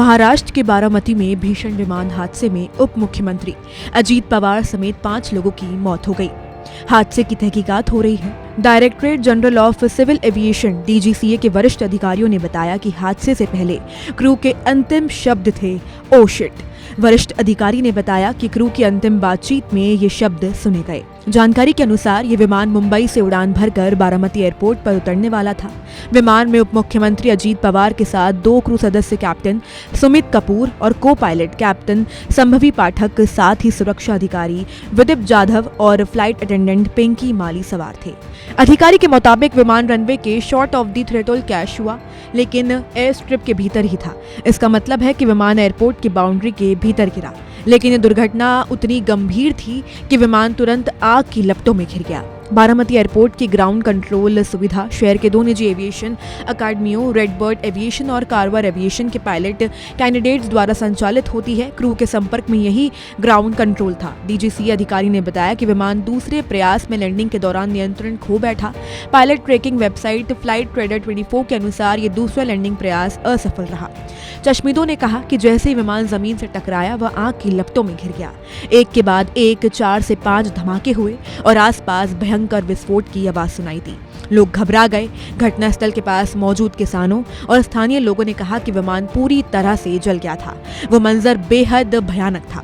महाराष्ट्र के बारामती में भीषण विमान हादसे में उप मुख्यमंत्री अजीत पवार समेत 5 लोगों की मौत हो गई। हादसे की तहकीकात हो रही है। Directorate general of civil aviation DGCA के वरिष्ठ अधिकारियों ने बताया कि हादसे से पहले क्रू के अंतिम शब्द थे "ओ शिट"। वरिष्ठ अधिकारी ने बताया कि क्रू की अंतिम बातचीत में ये शब्द सुने गए। जानकारी के अनुसार ये विमान मुंबई से उड़ान भरकर बारामती एयरपोर्ट पर उतरने वाला था। विमान में उप मुख्यमंत्री अजीत पवार के साथ 2 क्रू सदस्य कैप्टन सुमित कपूर और को पायलट कैप्टन संभवी पाठक, साथ ही सुरक्षा अधिकारी विदिप जाधव और फ्लाइट अटेंडेंट पिंकी माली सवार थे। अधिकारी के मुताबिक विमान रनवे के short of the throttle crash हुआ, लेकिन एयर स्ट्रिप के भीतर ही था। इसका मतलब है कि विमान एयरपोर्ट की बाउंड्री के भीतर गिरा, लेकिन ये दुर्घटना उतनी गंभीर थी कि विमान तुरंत आग की लपटों में घिर गया। बारामती एयरपोर्ट की ग्राउंड कंट्रोल सुविधा शहर के 2 निजी एविएशन अकादमियों रेडबर्ड एविएशन और कारवार एविएशन के पायलट कैंडिडेट्स द्वारा संचालित होती है। क्रू के संपर्क में यही ग्राउंड कंट्रोल था। DGCA अधिकारी ने बताया कि विमान दूसरे प्रयास में लैंडिंग के दौरान नियंत्रण खो बैठा। Pilot trekking website flight trader 24 के अनुसार ये दूसरा लैंडिंग प्रयास असफल रहा। चश्मिदों ने कहा कि जैसे ही विमान जमीन से टकराया वह आग की लपटों में घिर गया। एक के बाद एक 4 से 5 धमाके हुए और आसपास भयंकर विस्फोट की आवाज सुनाई दी। लोग घबरा गए। घटनास्थल के पास मौजूद किसानों और स्थानीय लोगों ने कहा कि विमान पूरी तरह से जल गया था। वो मंजर बेहद भयानक था।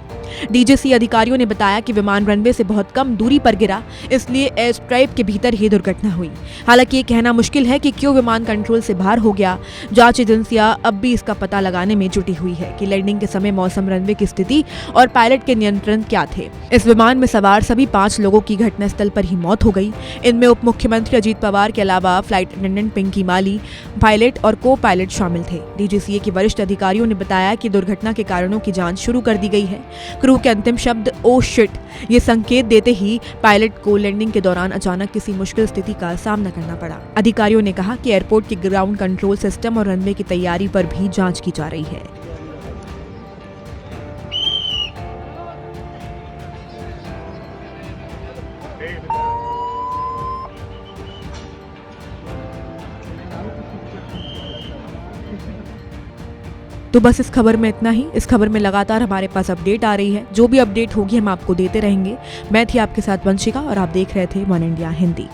DGCA अधिकारियों ने बताया कि विमान रनवे से बहुत कम दूरी पर गिरा, इसलिए एयर स्ट्राइप के भीतर ही दुर्घटना हुई। हालांकि ये कहना मुश्किल है कि क्यों विमान कंट्रोल से बाहर हो गया। जांच एजेंसियां अब भी इसका पता लगाने में जुटी हुई है कि लैंडिंग के समय मौसम, रनवे की स्थिति और पायलट के नियंत्रण क्या थे। इस विमान में सवार सभी 5 लोगों की घटनास्थल पर ही मौत हो गई। इनमें उप मुख्यमंत्री अजीत पवार के अलावा फ्लाइट अटेंडेंट पिंकी माली, पायलट और को पायलट शामिल थे। DGCA के वरिष्ठ अधिकारियों ने बताया कि दुर्घटना के कारणों की जांच शुरू कर दी गई है। क्रू के अंतिम शब्द "ओ शिट" ये संकेत देते ही पायलट को लैंडिंग के दौरान अचानक किसी मुश्किल स्थिति का सामना करना पड़ा। अधिकारियों ने कहा कि एयरपोर्ट के ग्राउंड कंट्रोल सिस्टम और रनवे की तैयारी पर भी जांच की जा रही है। तो बस इस खबर में इतना ही। इस खबर में लगातार हमारे पास अपडेट आ रही है। जो भी अपडेट होगी हम आपको देते रहेंगे। मैं थी आपके साथ वंशिका और आप देख रहे थे one India Hindi.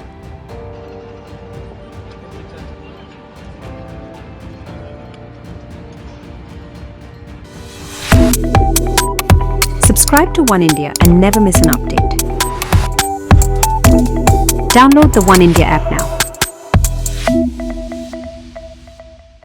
Subscribe to One India and never miss an update. Download the One India app now.